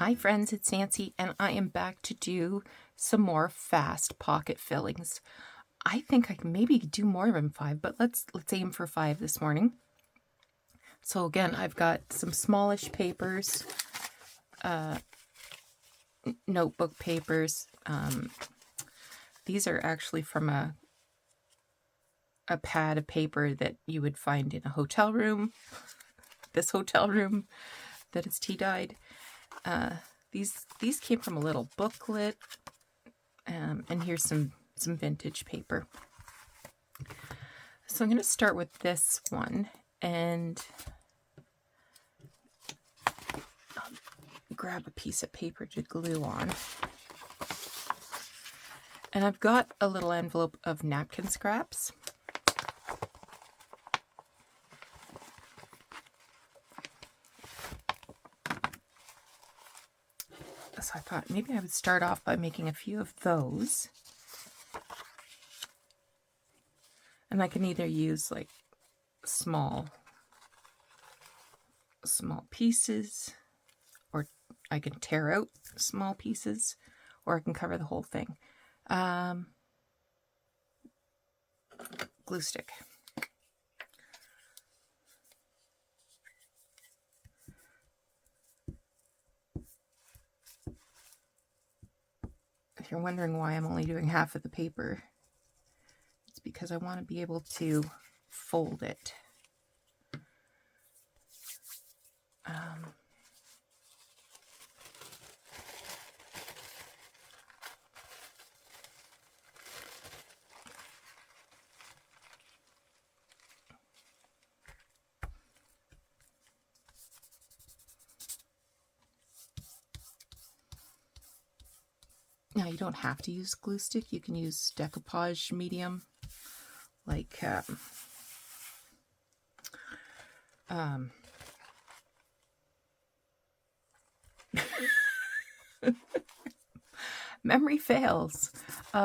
Hi friends, it's Nancy and I am back to do some more fast pocket fillings. I think I can maybe do more than 5, but let's aim for 5 this morning. So again, I've got some smallish papers, notebook papers. These are actually from a pad of paper that you would find in a hotel room. This hotel room that is tea dyed. These came from a little booklet, and here's some vintage paper. So I'm going to start with this one and grab a piece of paper to glue on. And I've got a little envelope of napkin scraps. So I thought maybe I would start off by making a few of those. And I can either use like small pieces, or I can tear out small pieces, or I can cover the whole thing. Glue stick. If you're wondering why I'm only doing half of the paper, it's because I want to be able to fold it. Now you don't have to use glue stick. You can use decoupage medium, like memory fails. You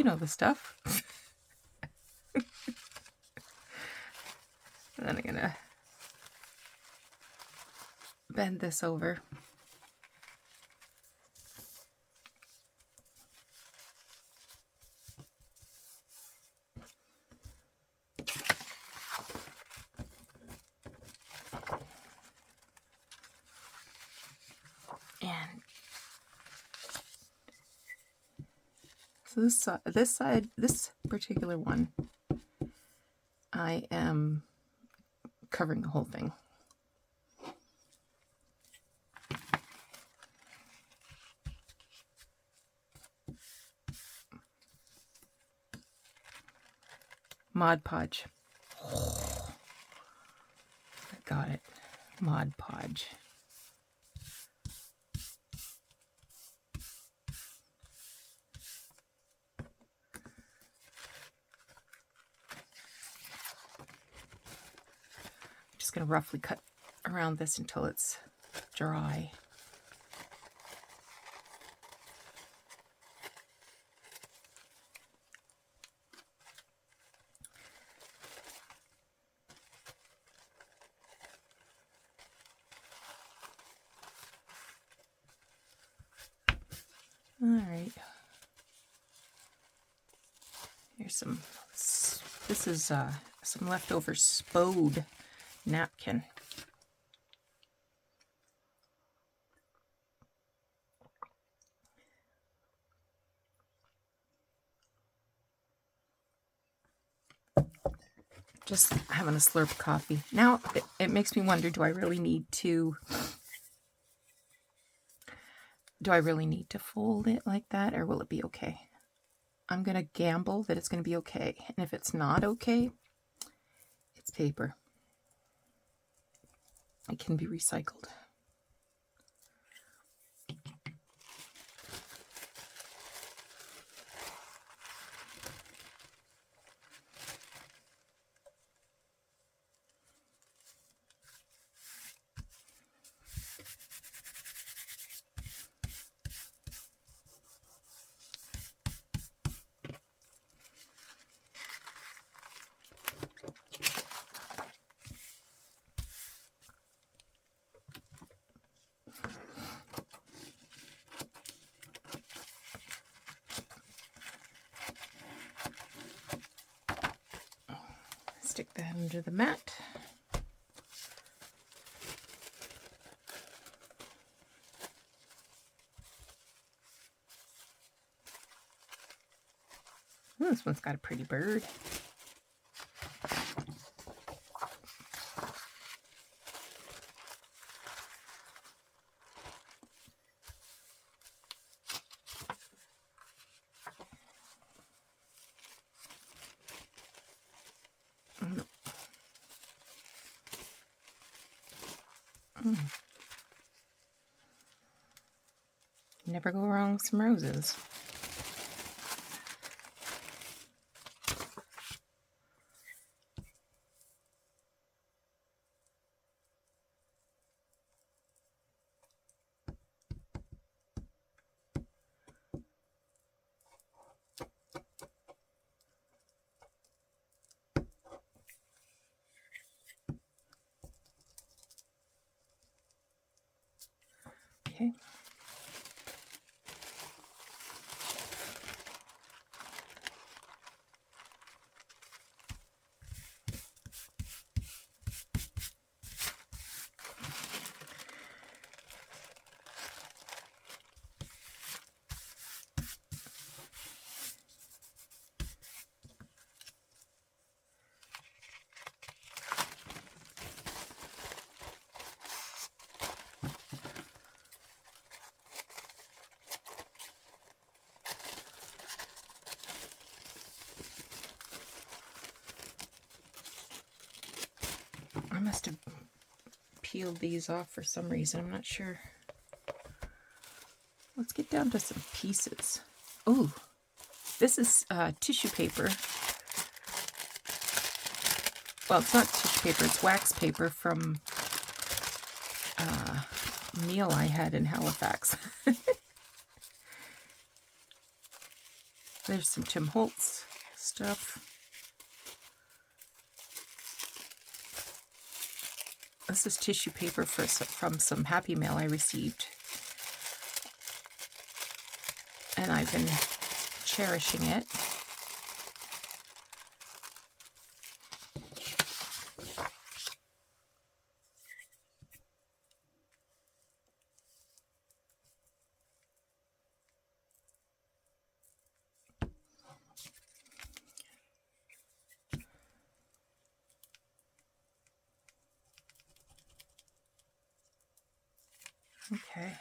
know the stuff. And then I'm gonna bend this over. And so this particular one, I am covering the whole thing. Mod Podge. I got it. Mod Podge. I'm just going to roughly cut around this until it's dry. All right. Here's some, this is some leftover Spode napkin. Just having a slurp of coffee. Now it makes me wonder, do I really need to fold it like that, or will it be okay? I'm going to gamble that it's going to be okay. And if it's not okay, it's paper. It can be recycled. Stick that under the mat. Ooh, this one's got a pretty bird. Never go wrong with some roses. Okay. I must have peeled these off for some reason. I'm not sure. Let's get down to some pieces. Oh, this is tissue paper. Well, it's not tissue paper, it's wax paper from a meal I had in Halifax. There's some Tim Holtz stuff. This is tissue paper from some Happy Mail I received. And I've been cherishing it. Okay.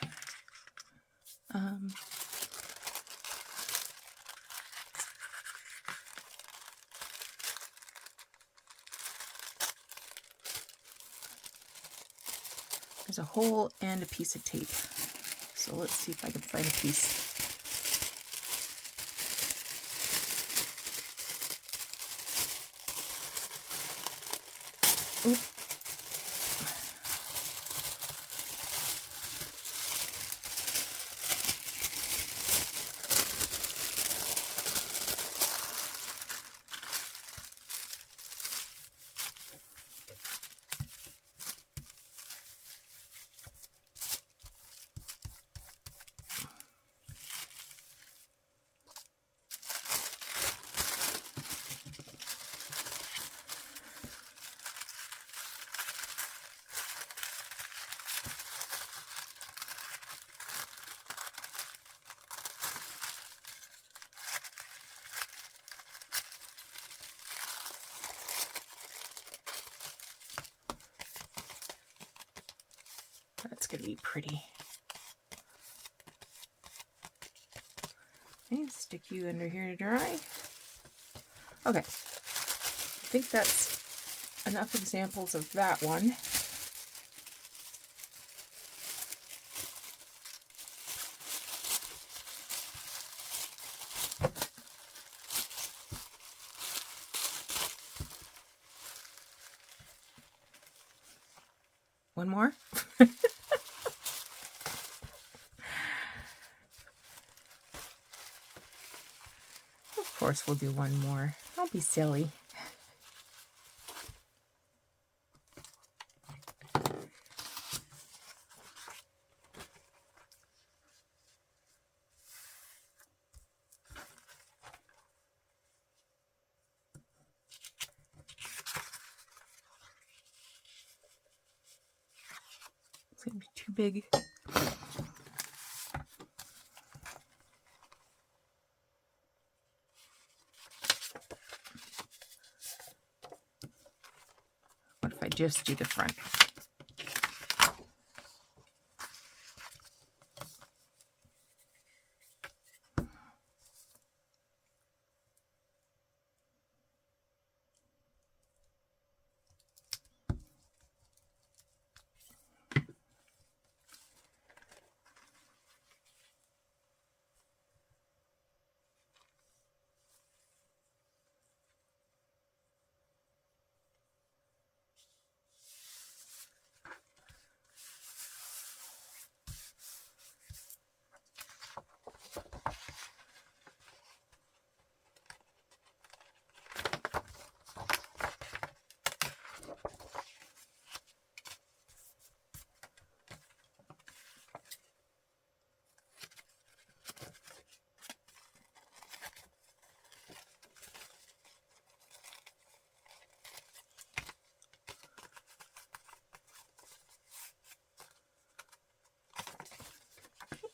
There's a hole and a piece of tape. So let's see if I can find a piece. Oop. That's going to be pretty. Okay, stick you under here to dry. Okay, I think that's enough examples of that one. One more? Of course we'll do one more. Don't be silly. big. What if I just do the front?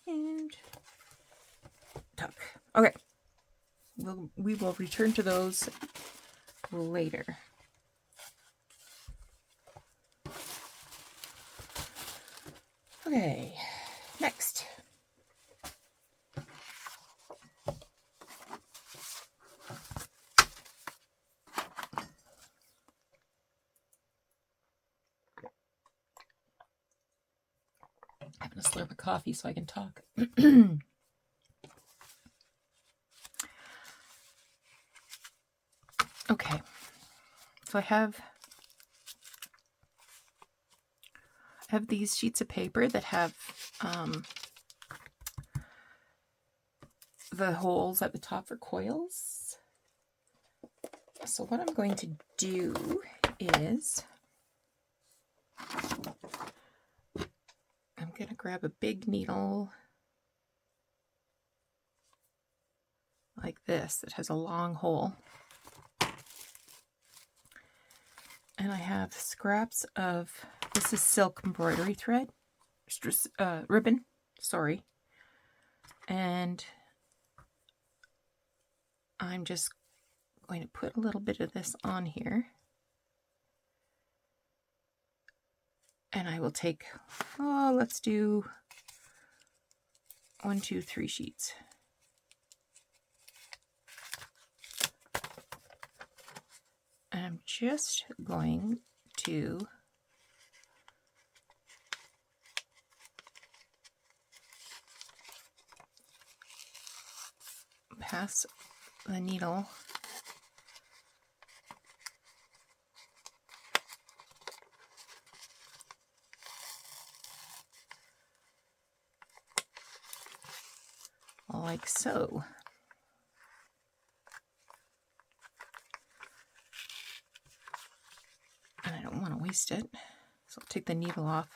And tuck. Okay. We will return to those later. Okay, next. Having a slurp of coffee so I can talk. Okay, so I have these sheets of paper that have the holes at the top for coils. So what I'm going to do is I'm going to grab a big needle like this that has a long hole. And I have scraps of, this is silk embroidery thread, ribbon, sorry. And I'm just going to put a little bit of this on here. And I will take, let's do 1, 2, 3 sheets. And I'm just going to pass the needle like so. And I don't want to waste it, so I'll take the needle off.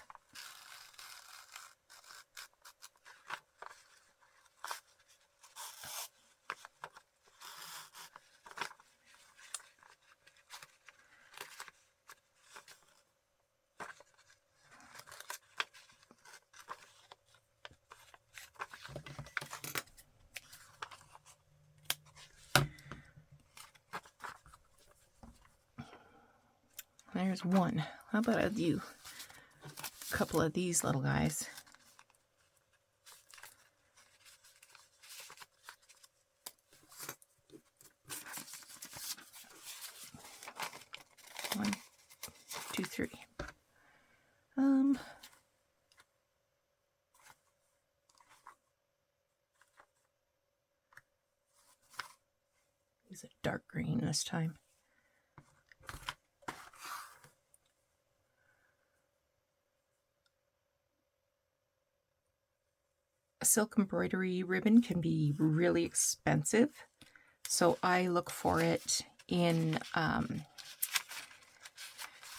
There's one. How about I do a couple of these little guys? One, two, three. Use a dark green this time. Silk embroidery ribbon can be really expensive, so I look for it in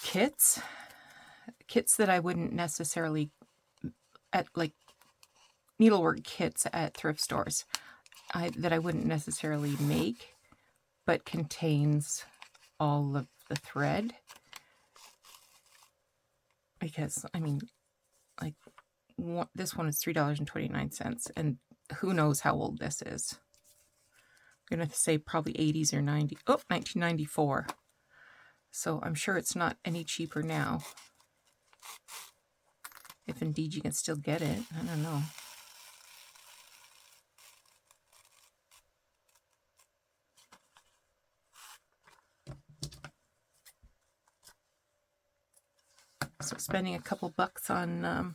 kits that I wouldn't necessarily at, like needlework kits at thrift stores that I wouldn't necessarily make, but contains all of the thread, because I mean, like, This one is $3.29, and who knows how old this is. I'm going to say probably 80s or 90s. Oh, 1994. So I'm sure it's not any cheaper now. If indeed you can still get it. I don't know. So spending a couple bucks on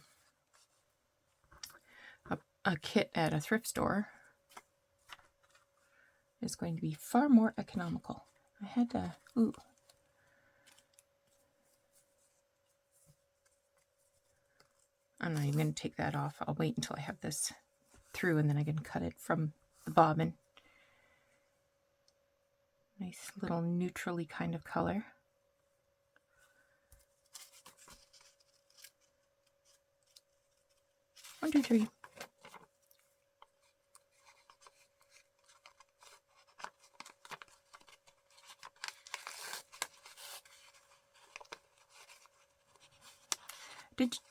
a kit at a thrift store is going to be far more economical. I had to, ooh. I'm not even going to take that off. I'll wait until I have this through and then I can cut it from the bobbin. Nice little neutrally kind of color. One, two, three.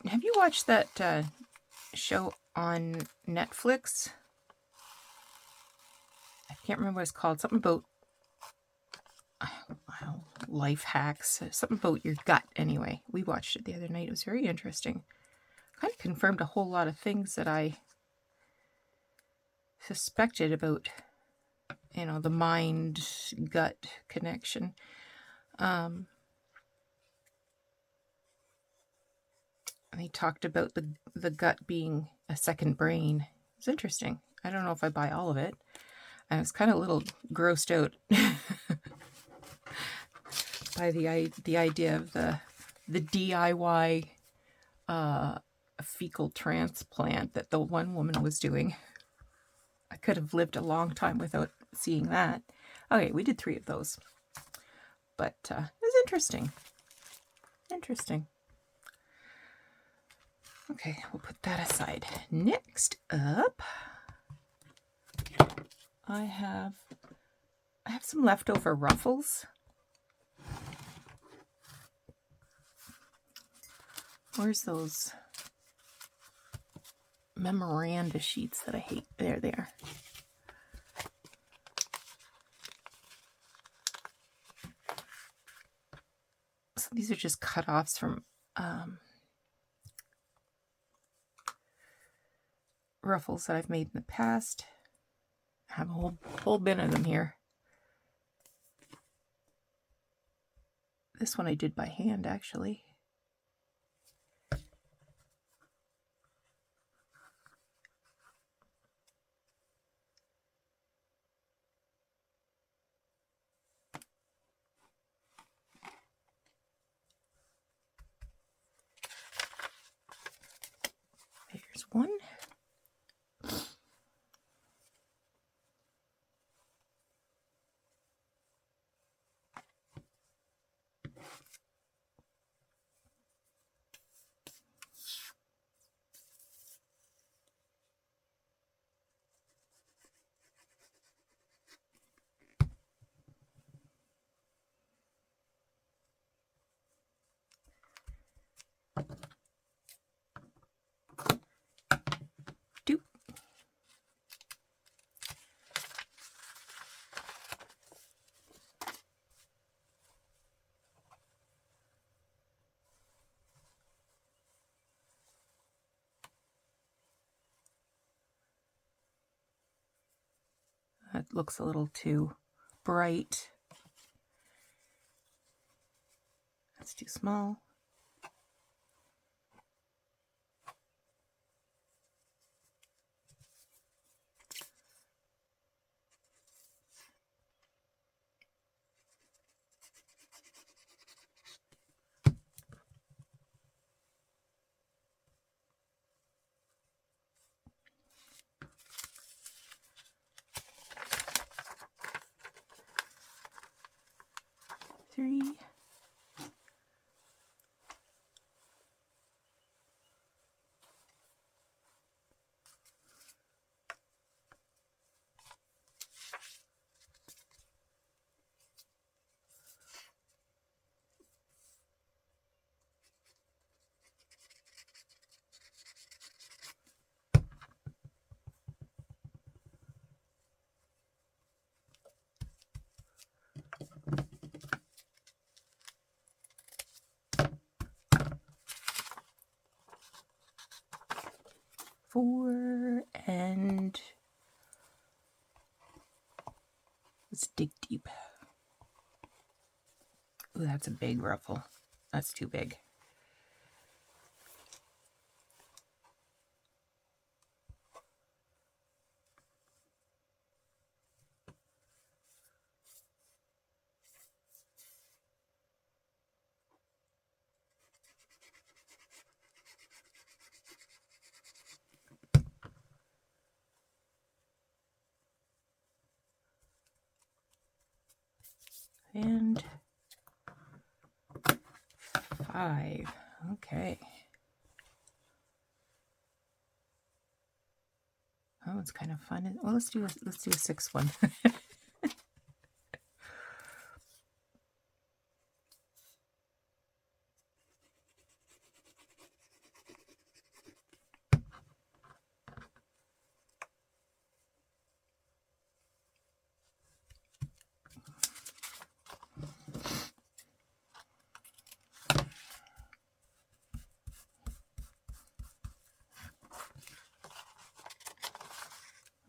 Have you watched that show on Netflix? I can't remember what it's called. Something about life hacks. Something about your gut, anyway. We watched it the other night. It was very interesting. Kind of confirmed a whole lot of things that I suspected about, you know, the mind-gut connection. He talked about the gut being a second brain. It's interesting. I don't know if I buy all of it. I was kind of a little grossed out by the idea of the DIY fecal transplant that the one woman was doing. I could have lived a long time without seeing that. Okay, we did 3 of those. But it was interesting. Interesting. Okay, we'll put that aside. Next up, I have some leftover ruffles. Where's those memoranda sheets that I hate? There they are. So these are just cut-offs from ruffles that I've made in the past. I have a whole bin of them here. This one I did by hand, actually. There's one. That looks a little too bright. That's too small. Three. 4, and let's dig deep. Ooh, that's a big ruffle. That's too big. And 5. Okay. Oh, it's kind of fun. Well, let's do a 6th one.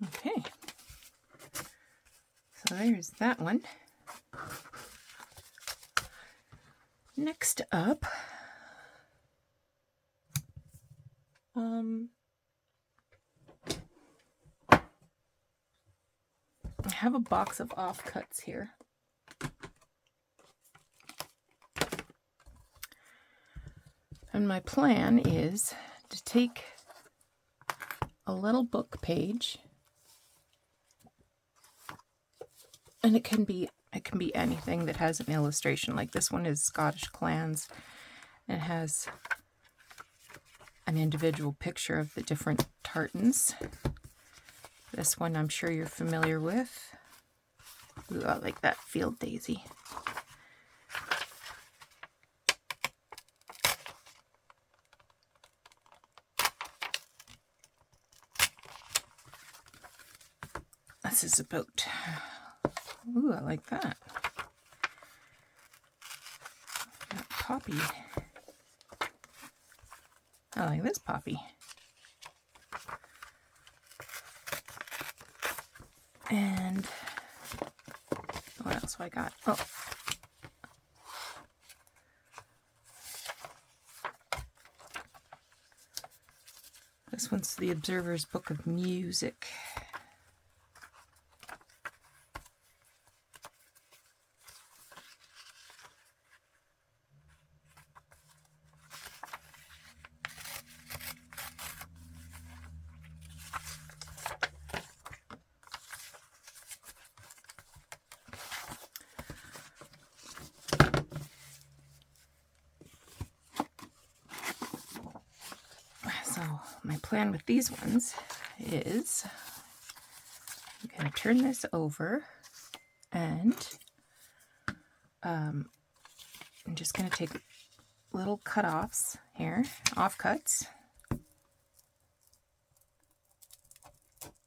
Okay. So there's that one. Next up, I have a box of offcuts here. And my plan is to take a little book page, and it can be anything that has an illustration. Like this one is Scottish clans. It has an individual picture of the different tartans. This one I'm sure you're familiar with. Ooh, I like that field daisy. This is about, ooh, I like that. That poppy. I like this poppy. And what else have I got? Oh. This one's the Observer's Book of Music. So my plan with these ones is I'm going to turn this over, and I'm just going to take little cut-offs here, offcuts.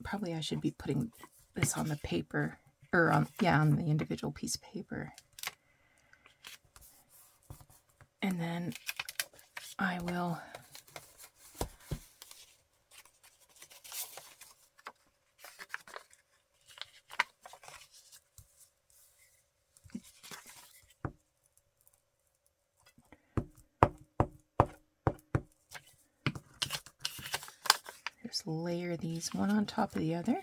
Probably I should be putting this on the paper, or on the individual piece of paper. And then I will just layer these one on top of the other.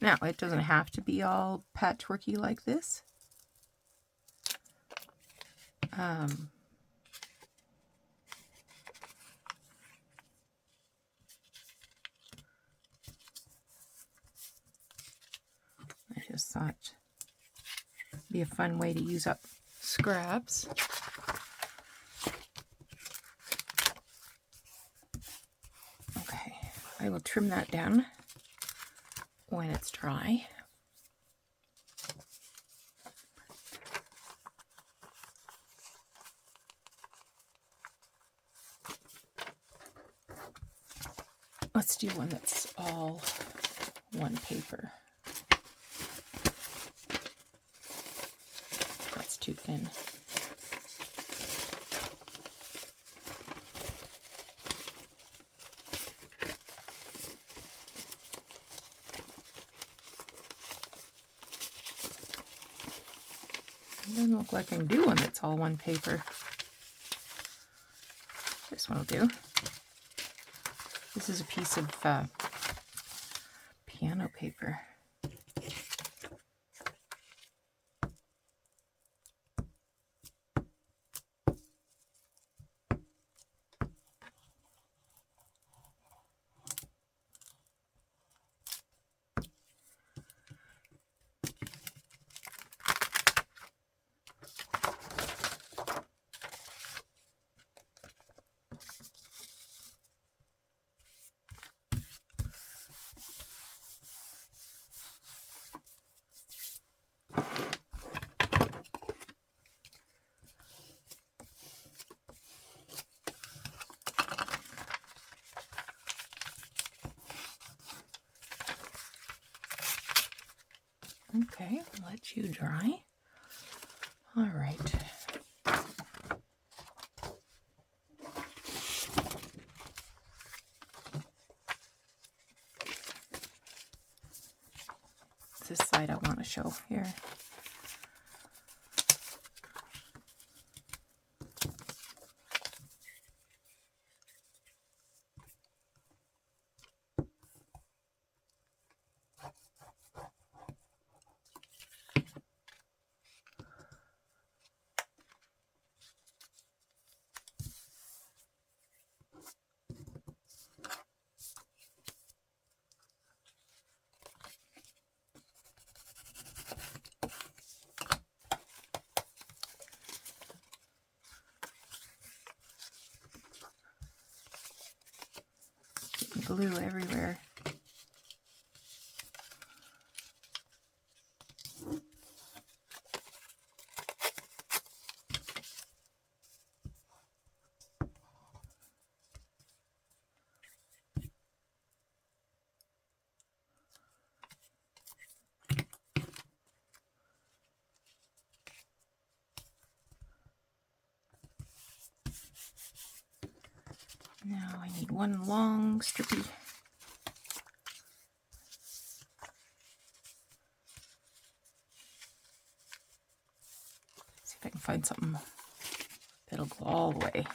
Now, it doesn't have to be all patchworky like this. I just thought it'd be a fun way to use up scraps. Okay, I will trim that down when it's dry. Let's do one that's all one paper. That's too thin. It doesn't look like I can do one that's all one paper. This one will do. This is a piece of piano paper. Okay, let you dry. All right. This side I want to show here. Glue everywhere. Now I need one long strippy. See if I can find something that'll go all the way.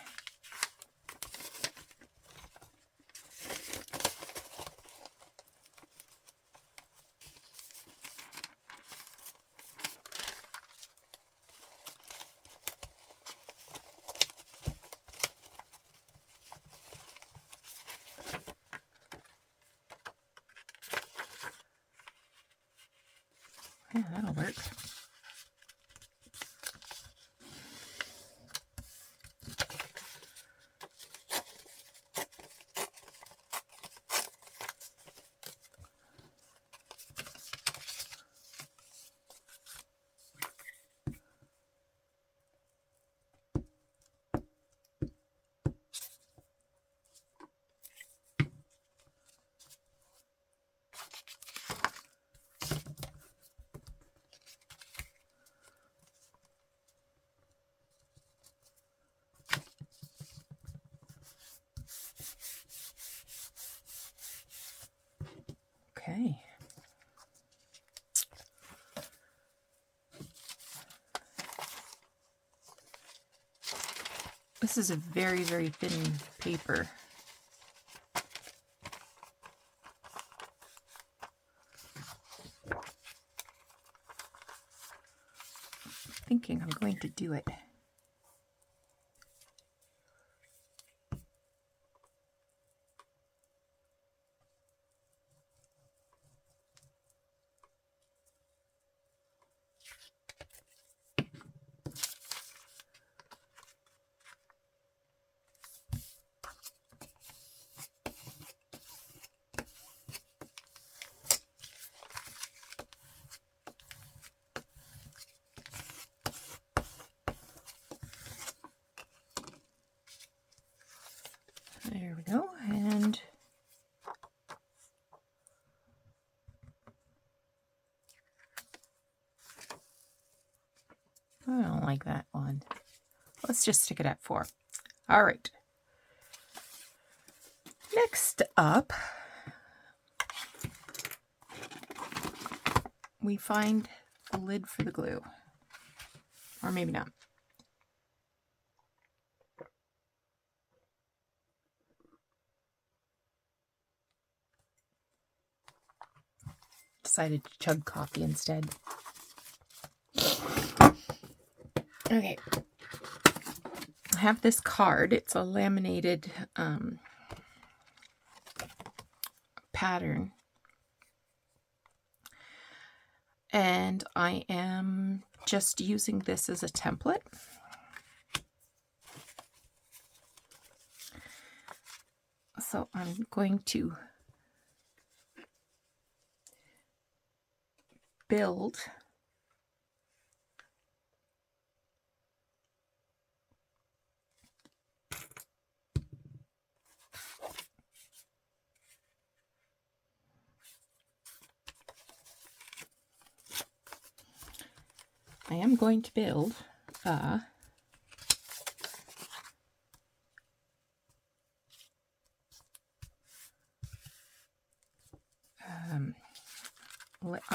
Yeah, that'll work. Okay. This is a very, very thin paper. thinking I'm going to do it. There we go, and I don't like that one. Let's just stick it at 4. All right. Next up, we find the lid for the glue. Or maybe not. Decided to chug coffee instead. Okay. I have this card. It's a laminated pattern. And I am just using this as a template. So I'm going to build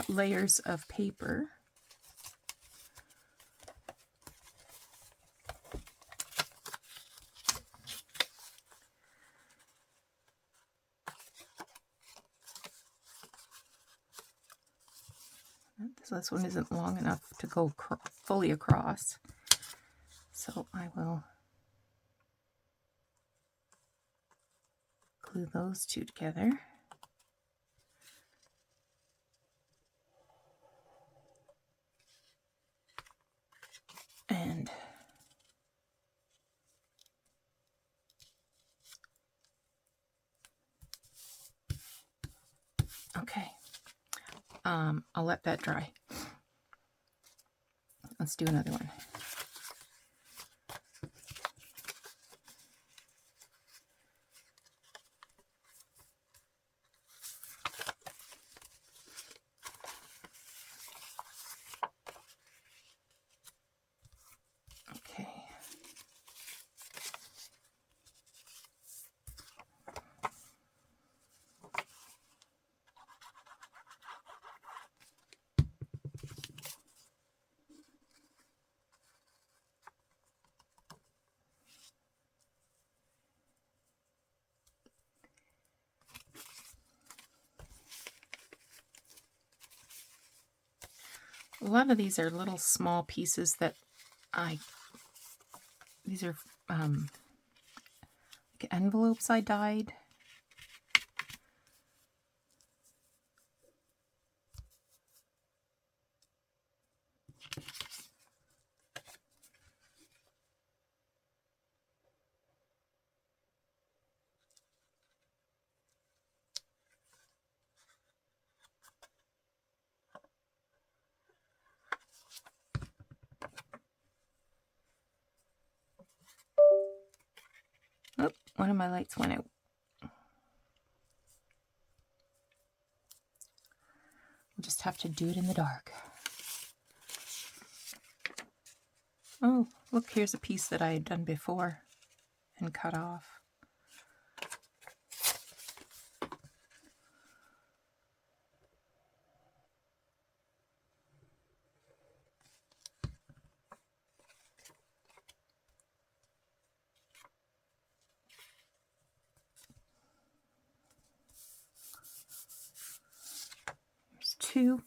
layers of paper. This one isn't long enough to go fully across, so I will glue those two together. And okay, I'll let that dry. Let's do another one. Okay. A lot of these are little small pieces that these are like envelopes I dyed. Oh, one of my lights went out. We'll just have to do it in the dark. Oh, look, here's a piece that I had done before and cut off. There's 2.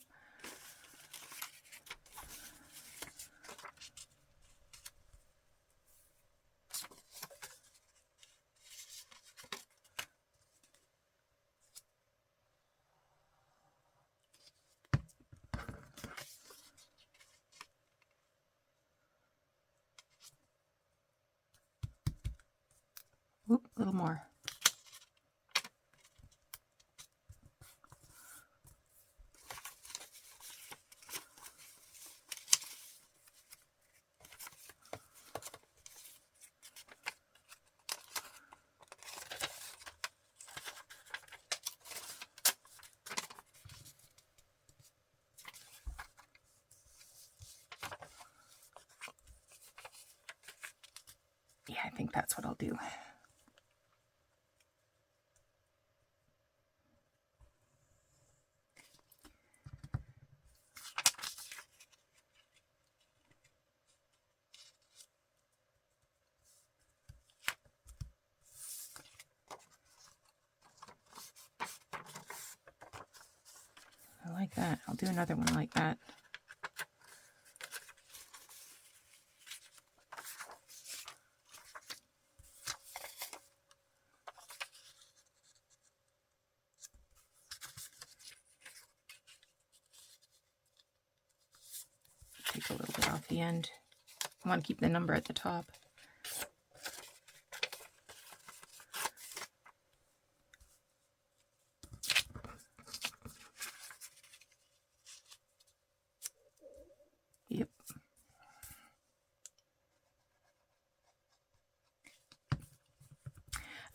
little more. Yeah, I think that's what I'll do. I like that. I'll do another one like that. Take a little bit off the end. I want to keep the number at the top. Yep.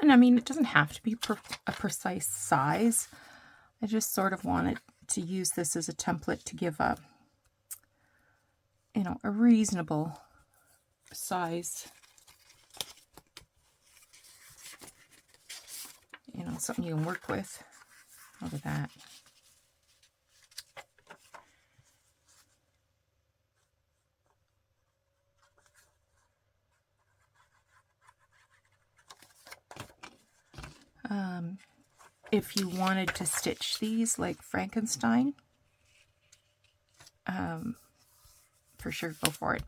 And I mean, it doesn't have to be a precise size. I just sort of wanted to use this as a template to give a, you know, a reasonable size. You know, something you can work with. Look at that. If you wanted to stitch these like Frankenstein, for sure go for it.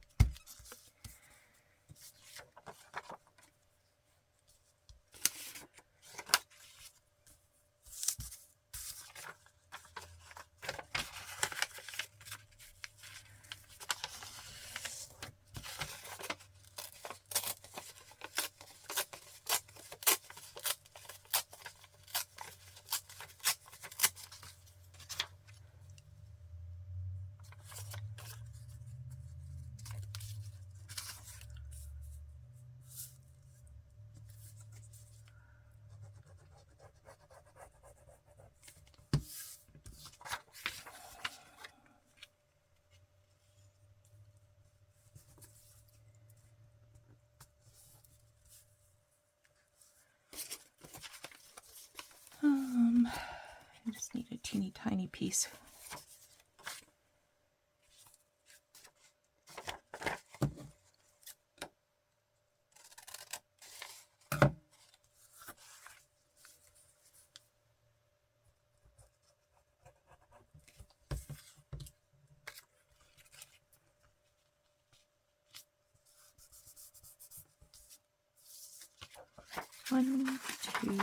I just need a teeny tiny piece. One, two,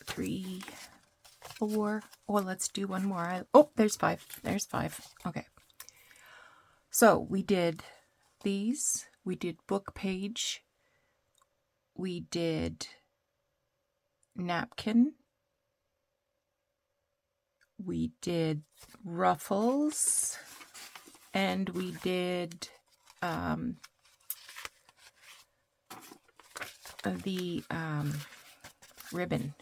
three, four. Oh, let's do one more. Oh, there's five. There's five. Okay. So we did these. We did book page. We did napkin. We did ruffles. And we did the ribbon.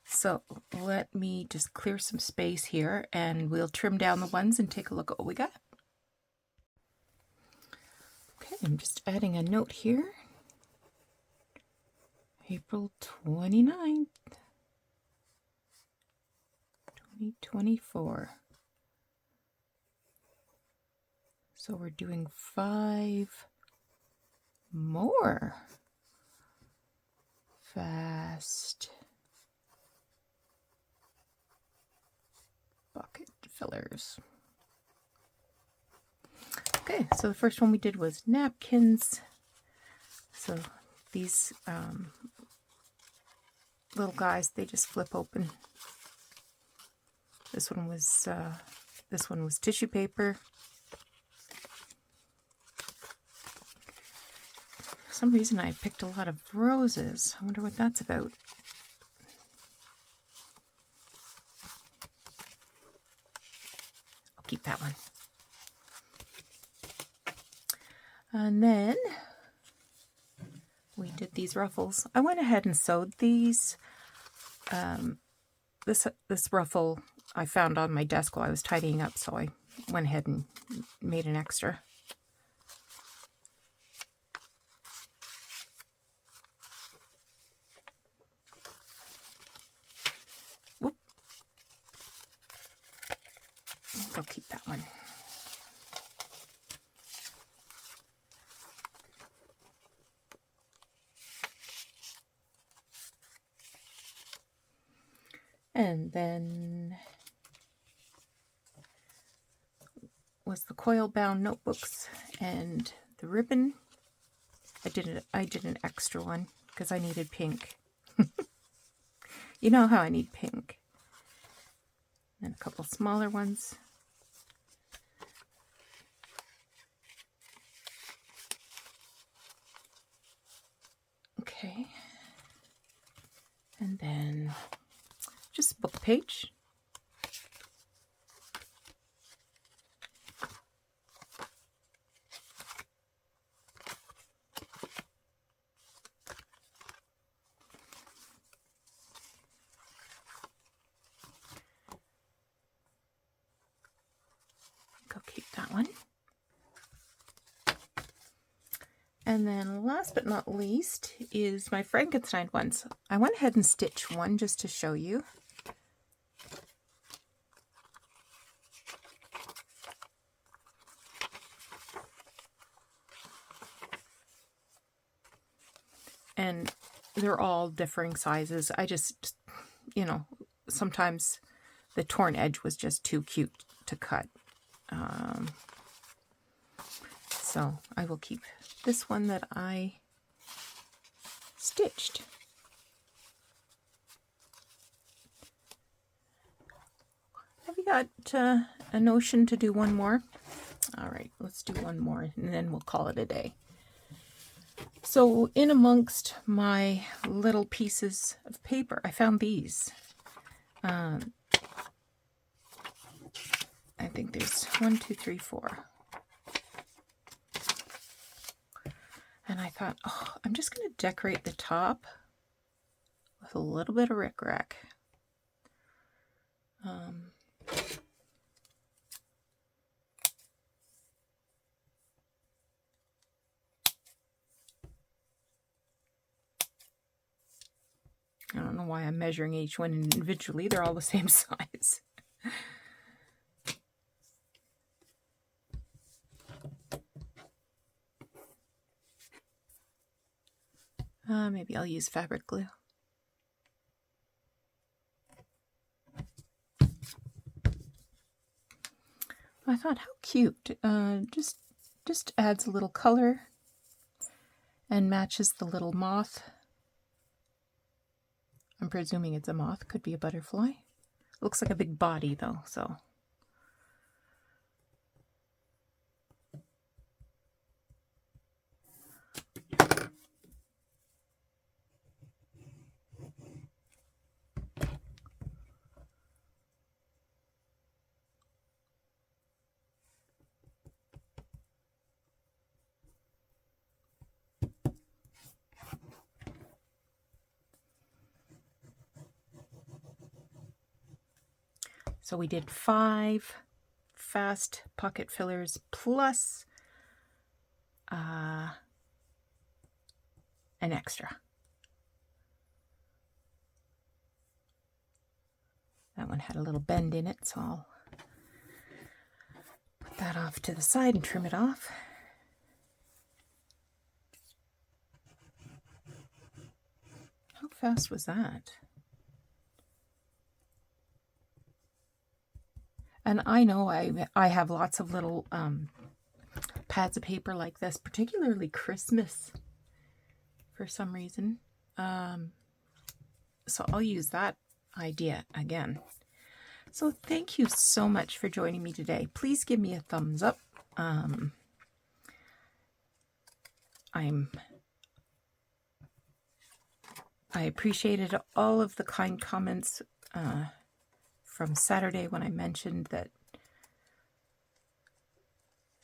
So let me just clear some space here and we'll trim down the ones and take a look at what we got. Okay, I'm just adding a note here. April 29th, 2024. So we're doing 5 more fast pocket fillers. Okay, so the first one we did was napkins. So these little guys, they just flip open. This one was tissue paper. So some reason I picked a lot of roses. I wonder what that's about. I'll keep that one. And then we did these ruffles. I went ahead and sewed these. This ruffle I found on my desk while I was tidying up, so I went ahead and made an extra. Whoop. I'll keep that one. And then was the coil bound notebooks and the ribbon. I did an extra one because I needed pink. You know how I need pink. And a couple smaller ones. Okay. And then just a book page. I'll keep that one. And then last but not least is my Frankenstein ones. I went ahead and stitched one just to show you. And they're all differing sizes. I just, you know, sometimes the torn edge was just too cute to cut. So I will keep this one that I stitched. Have you got a notion to do one more? All right, let's do one more and then we'll call it a day. So in amongst my little pieces of paper, I found these. I think there's 1, 2, 3, 4. And I thought, oh, I'm just going to decorate the top with a little bit of rickrack. I don't know why I'm measuring each one individually. They're all the same size. Maybe I'll use fabric glue. I thought, how cute. Just adds a little color and matches the little moth. I'm presuming it's a moth. Could be a butterfly. Looks like a big body though, so. So we did 5 fast pocket fillers plus an extra. That one had a little bend in it, so I'll put that off to the side and trim it off. How fast was that? And I know I have lots of little pads of paper like this, particularly Christmas for some reason. So I'll use that idea again. So thank you so much for joining me today. Please give me a thumbs up. I'm I appreciated all of the kind comments from Saturday when I mentioned that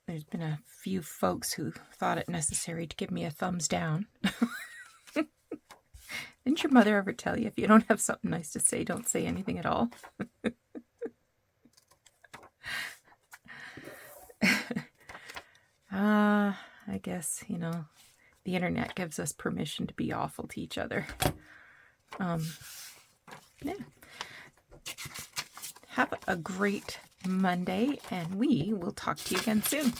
there's been a few folks who thought it necessary to give me a thumbs down. Didn't your mother ever tell you if you don't have something nice to say, don't say anything at all? I guess, you know, the internet gives us permission to be awful to each other. Yeah. Have a great Monday, and we will talk to you again soon.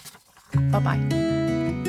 Bye-bye.